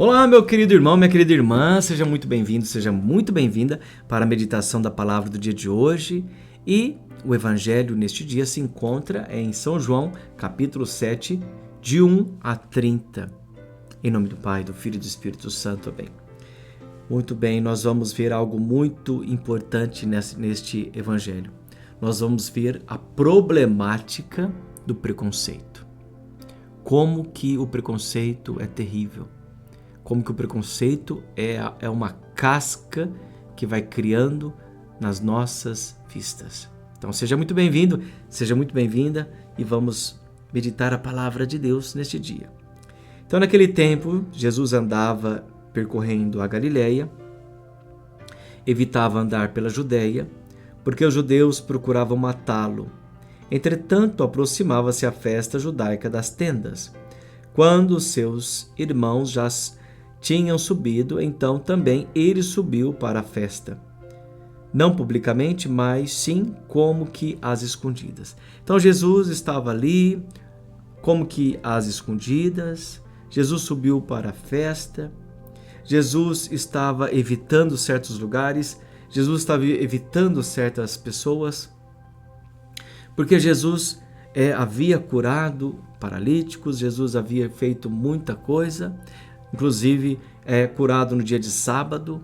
Olá, meu querido irmão, minha querida irmã, seja muito bem-vindo, seja muito bem-vinda para a meditação da palavra do dia de hoje. E o evangelho neste dia se encontra em São João, capítulo 7, de 1 a 30. Em nome do Pai, do Filho e do Espírito Santo, amém. Muito bem, nós vamos ver algo muito importante neste evangelho. Nós vamos ver a problemática do preconceito. Como que o preconceito é terrível. Como que o preconceito é uma casca que vai criando nas nossas vistas. Então seja muito bem-vindo, seja muito bem-vinda e vamos meditar a palavra de Deus neste dia. Então naquele tempo, Jesus andava percorrendo a Galileia, evitava andar pela Judeia, porque os judeus procuravam matá-lo. Entretanto, aproximava-se a festa judaica das tendas. Quando seus irmãos já tinham subido, então também ele subiu para a festa. Não publicamente, mas sim como que às escondidas. Então Jesus estava ali, como que às escondidas. Jesus subiu para a festa. Jesus estava evitando certos lugares. Jesus estava evitando certas pessoas. Porque Jesus havia curado paralíticos, Jesus havia feito muita coisa. Inclusive, curado no dia de sábado,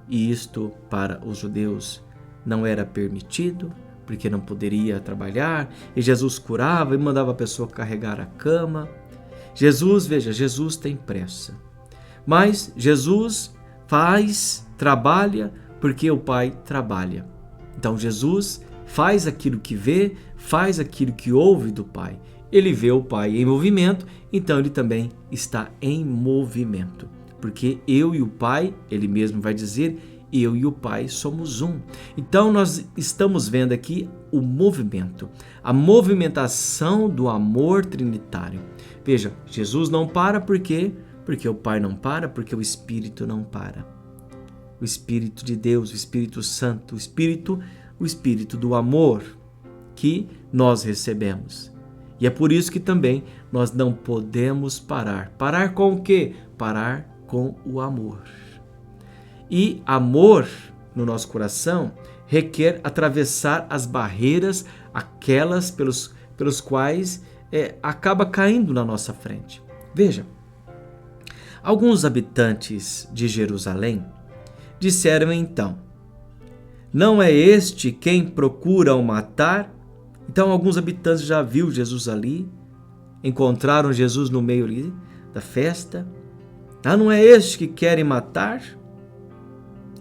e isto para os judeus não era permitido, porque não poderia trabalhar, e Jesus curava e mandava a pessoa carregar a cama. Jesus tem pressa, mas Jesus trabalha, porque o Pai trabalha. Então Jesus faz aquilo que vê, faz aquilo que ouve do Pai. Ele vê o Pai em movimento, então ele também está em movimento. Porque eu e o Pai, ele mesmo vai dizer, eu e o Pai somos um. Então nós estamos vendo aqui o movimento, a movimentação do amor trinitário. Veja, Jesus não para por quê? Porque o Pai não para, porque o Espírito não para. O Espírito de Deus, o Espírito Santo, o Espírito do amor que nós recebemos. E é por isso que também nós não podemos parar. Parar com o quê? Parar com o amor. E amor no nosso coração requer atravessar as barreiras, aquelas pelos quais acaba caindo na nossa frente. Veja, alguns habitantes de Jerusalém disseram então: não é este quem procuram matar? Então alguns habitantes já viram Jesus ali, encontraram Jesus no meio ali da festa. Não é este que querem matar?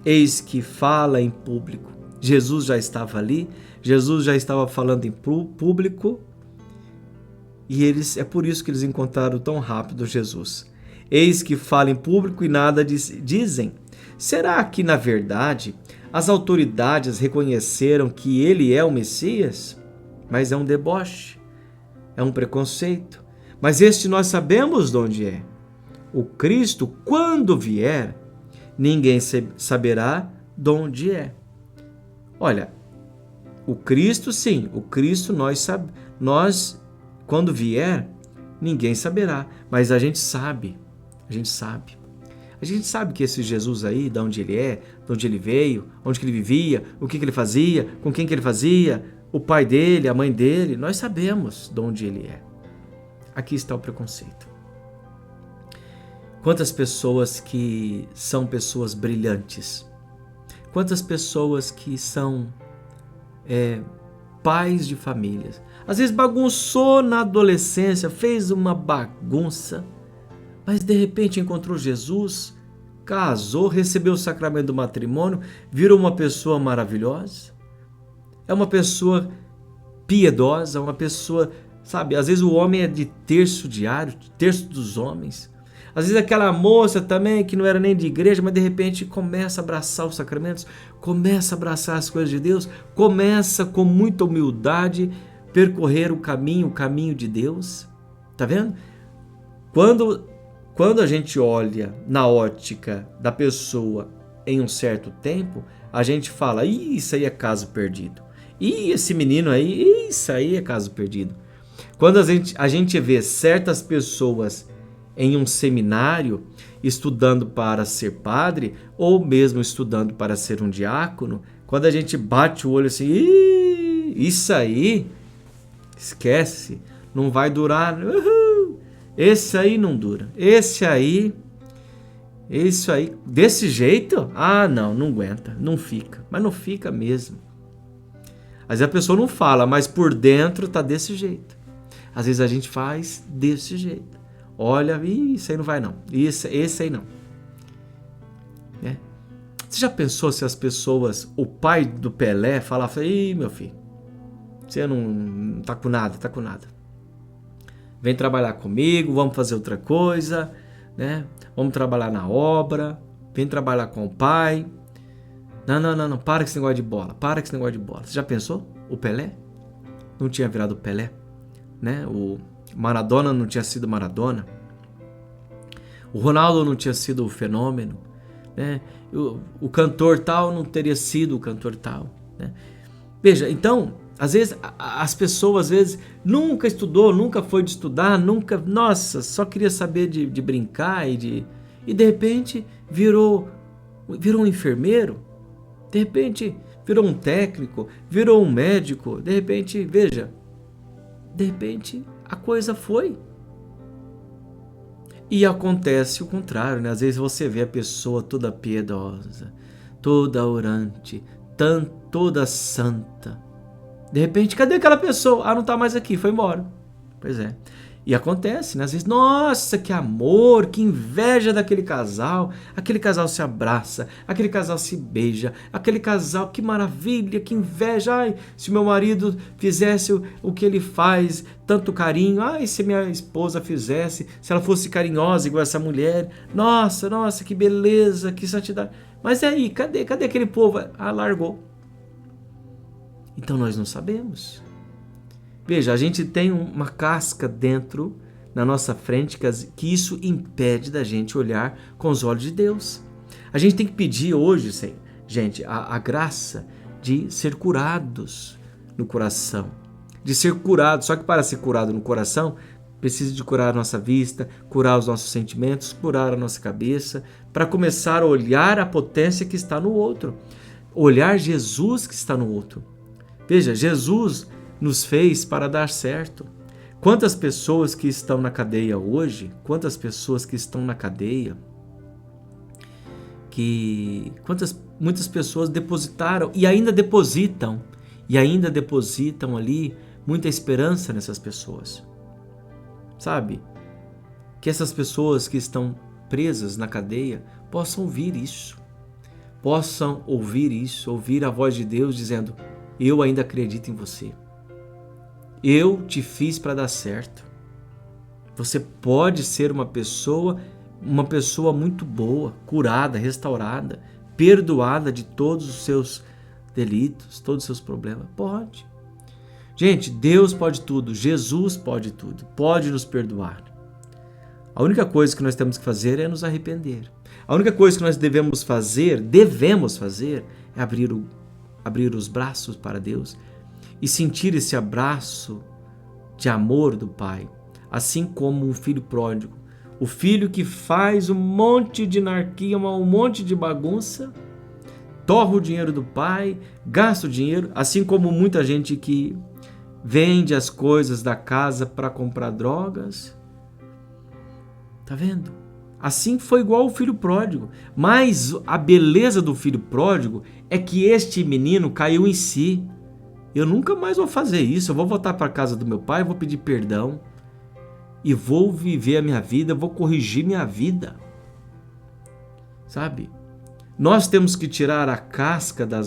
Eis que fala em público. Jesus já estava ali, Jesus já estava falando em público, e é por isso que eles encontraram tão rápido Jesus. Eis que fala em público e nada dizem. Será que, na verdade, as autoridades reconheceram que ele é o Messias? Mas é um deboche, é um preconceito. Mas este nós sabemos de onde é. O Cristo, quando vier, ninguém saberá de onde é. Olha, o Cristo sim, o Cristo nós quando vier, ninguém saberá. Mas a gente sabe. A gente sabe que esse Jesus aí, de onde ele é, de onde ele veio, onde que ele vivia, o que ele fazia, com quem que ele fazia, o pai dele, a mãe dele, nós sabemos de onde ele é. Aqui está o preconceito. Quantas pessoas que são pessoas brilhantes, quantas pessoas que são pais de famílias, às vezes bagunçou na adolescência, fez uma bagunça, mas de repente encontrou Jesus, casou, recebeu o sacramento do matrimônio, virou uma pessoa maravilhosa. É uma pessoa piedosa, uma pessoa, sabe, às vezes o homem é de terço diário, terço dos homens. Às vezes aquela moça também que não era nem de igreja, mas de repente começa a abraçar os sacramentos, começa a abraçar as coisas de Deus, começa com muita humildade percorrer o caminho de Deus. Tá vendo? Quando a gente olha na ótica da pessoa em um certo tempo, a gente fala, isso aí é caso perdido. E esse menino aí, isso aí é caso perdido. Quando a gente vê certas pessoas em um seminário, estudando para ser padre, ou mesmo estudando para ser um diácono, quando a gente bate o olho assim, isso aí, esquece, não vai durar, esse aí não dura, esse aí, desse jeito, não aguenta, não fica, mas não fica mesmo. Às vezes a pessoa não fala, mas por dentro tá desse jeito. Às vezes a gente faz desse jeito. Olha, isso aí não vai não, esse aí não. Né? Você já pensou se as pessoas, o pai do Pelé falava, meu filho, você não tá com nada, vem trabalhar comigo, vamos fazer outra coisa, né? Vamos trabalhar na obra, vem trabalhar com o pai. Não, para com esse negócio de bola, Você já pensou? O Pelé não tinha virado Pelé, né? O Maradona não tinha sido Maradona, o Ronaldo não tinha sido o fenômeno, né? O cantor tal não teria sido o cantor tal, né? Veja, então, às vezes, as pessoas às vezes nunca estudou, nunca foi de estudar, só queria saber de brincar e de repente virou um enfermeiro, de repente virou um técnico, virou um médico, de repente a coisa foi. E acontece o contrário, né? Às vezes você vê a pessoa toda piedosa, toda orante, toda santa. De repente, cadê aquela pessoa? Não tá mais aqui, foi embora. Pois é. E acontece, né? Às vezes, nossa, que amor, que inveja daquele casal. Aquele casal se abraça, aquele casal se beija, aquele casal, que maravilha, que inveja. Ai, se meu marido fizesse o que ele faz, tanto carinho. Ai, se minha esposa fizesse, se ela fosse carinhosa igual essa mulher. Nossa, que beleza, que santidade. Mas e aí, cadê aquele povo? Largou. Então nós não sabemos. Veja, a gente tem uma casca dentro, na nossa frente, que isso impede da gente olhar com os olhos de Deus. A gente tem que pedir hoje, gente, a graça de ser curados no coração. De ser curado, só que para ser curado no coração, precisa de curar a nossa vista, curar os nossos sentimentos, curar a nossa cabeça, para começar a olhar a potência que está no outro. Olhar Jesus que está no outro. Veja, Jesus nos fez para dar certo. Quantas pessoas que estão na cadeia hoje, muitas pessoas depositaram e ainda depositam ali muita esperança nessas pessoas. Sabe? Que essas pessoas que estão presas na cadeia possam ouvir isso, ouvir a voz de Deus dizendo: eu ainda acredito em você. Eu te fiz para dar certo. Você pode ser uma pessoa muito boa, curada, restaurada, perdoada de todos os seus delitos, todos os seus problemas. Pode. Gente, Deus pode tudo, Jesus pode tudo, pode nos perdoar. A única coisa que nós temos que fazer é nos arrepender. A única coisa que nós devemos fazer é abrir os braços para Deus e sentir esse abraço de amor do Pai, assim como um filho pródigo, o filho que faz um monte de anarquia, um monte de bagunça, torra o dinheiro do pai, gasta o dinheiro, assim como muita gente que vende as coisas da casa para comprar drogas. Tá vendo? Assim foi igual o filho pródigo, mas a beleza do filho pródigo é que este menino caiu em si. Eu nunca mais vou fazer isso, eu vou voltar para a casa do meu pai, vou pedir perdão e vou viver a minha vida, vou corrigir minha vida. Sabe? Nós temos que tirar a casca da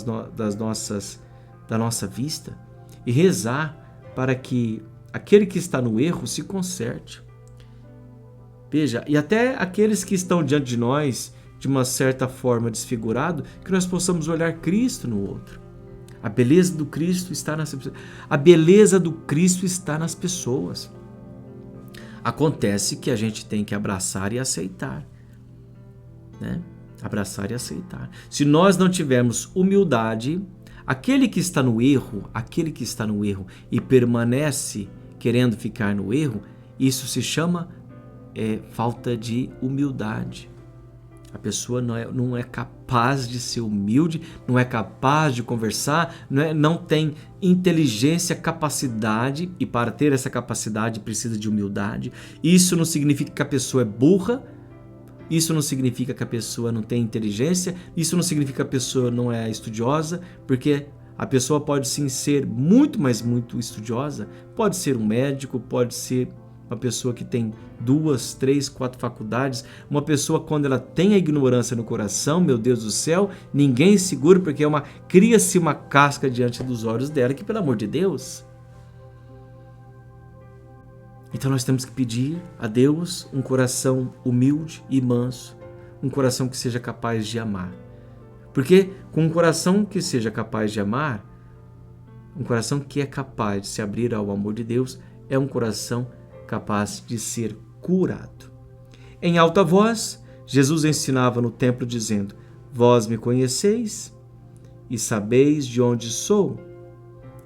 nossa vista e rezar para que aquele que está no erro se conserte. Veja, e até aqueles que estão diante de nós, de uma certa forma desfigurado, que nós possamos olhar Cristo no outro. A beleza do Cristo está nas pessoas. A beleza do Cristo está nas pessoas. Acontece que a gente tem que abraçar e aceitar, né? Abraçar e aceitar. Se nós não tivermos humildade, aquele que está no erro e permanece querendo ficar no erro, isso se chama é falta de humildade. A pessoa não é capaz de ser humilde, não é capaz de conversar, não tem inteligência, capacidade, e para ter essa capacidade precisa de humildade. Isso não significa que a pessoa é burra, isso não significa que a pessoa não tem inteligência, isso não significa que a pessoa não é estudiosa, porque a pessoa pode sim ser muito, mas muito estudiosa, pode ser um médico, pode ser uma pessoa que tem 2, 3, 4 faculdades, uma pessoa quando ela tem a ignorância no coração, meu Deus do céu, ninguém segura porque cria-se uma casca diante dos olhos dela, que pelo amor de Deus. Então nós temos que pedir a Deus um coração humilde e manso, um coração que seja capaz de amar. Porque com um coração que seja capaz de amar, um coração que é capaz de se abrir ao amor de Deus, é um coração capaz de ser curado. Em alta voz, Jesus ensinava no templo dizendo: Vós me conheceis e sabeis de onde sou.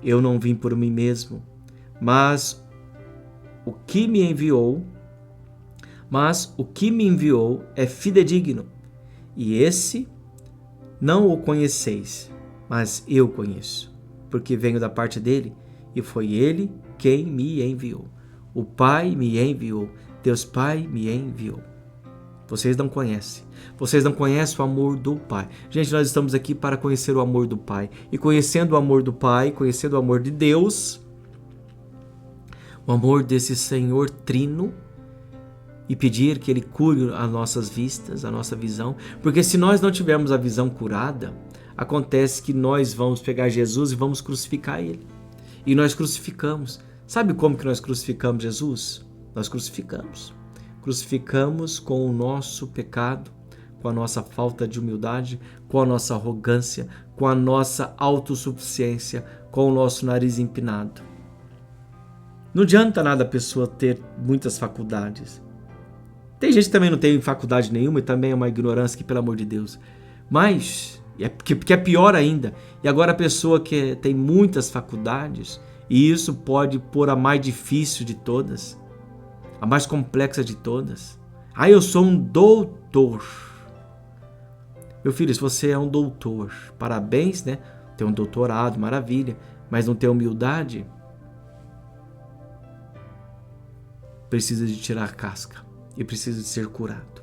Eu não vim por mim mesmo, mas o que me enviou é fidedigno, e esse não o conheceis, mas eu conheço, porque venho da parte dele, e foi ele quem me enviou. O Pai me enviou, Deus Pai me enviou. Vocês não conhecem o amor do Pai. Gente, nós estamos aqui para conhecer o amor do Pai. E conhecendo o amor do Pai, conhecendo o amor de Deus, o amor desse Senhor Trino, e pedir que Ele cure as nossas vistas, a nossa visão. Porque se nós não tivermos a visão curada, acontece que nós vamos pegar Jesus e vamos crucificar Ele. E nós crucificamos. Sabe como que nós crucificamos Jesus? Nós crucificamos. Crucificamos com o nosso pecado, com a nossa falta de humildade, com a nossa arrogância, com a nossa autossuficiência, com o nosso nariz empinado. Não adianta nada a pessoa ter muitas faculdades. Tem gente que também não tem faculdade nenhuma e também é uma ignorância que, pelo amor de Deus. Mas, que é pior ainda, e agora a pessoa que tem muitas faculdades, e isso pode pôr a mais difícil de todas, a mais complexa de todas. Eu sou um doutor. Meu filho, se você é um doutor, parabéns, né? Tem um doutorado, maravilha, mas não tem humildade, precisa de tirar a casca e precisa de ser curado.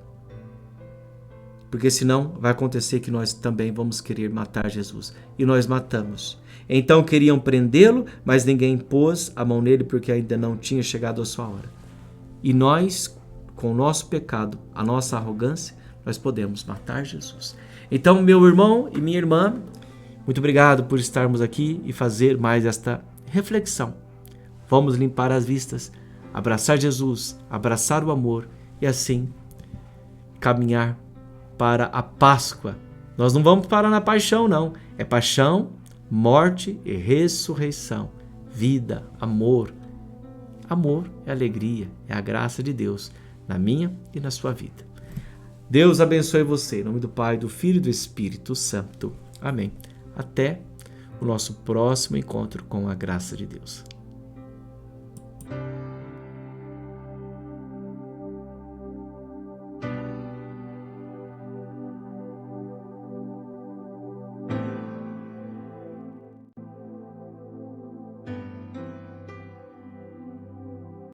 Porque senão vai acontecer que nós também vamos querer matar Jesus. E nós matamos. Então queriam prendê-lo, mas ninguém pôs a mão nele porque ainda não tinha chegado a sua hora. E nós, com o nosso pecado, a nossa arrogância, nós podemos matar Jesus. Então, meu irmão e minha irmã, muito obrigado por estarmos aqui e fazer mais esta reflexão. Vamos limpar as vistas, abraçar Jesus, abraçar o amor e assim caminhar para a Páscoa. Nós não vamos parar na paixão, não. É paixão, morte e ressurreição. Vida, amor. Amor é alegria, é a graça de Deus na minha e na sua vida. Deus abençoe você. Em nome do Pai, do Filho e do Espírito Santo. Amém. Até o nosso próximo encontro com a graça de Deus.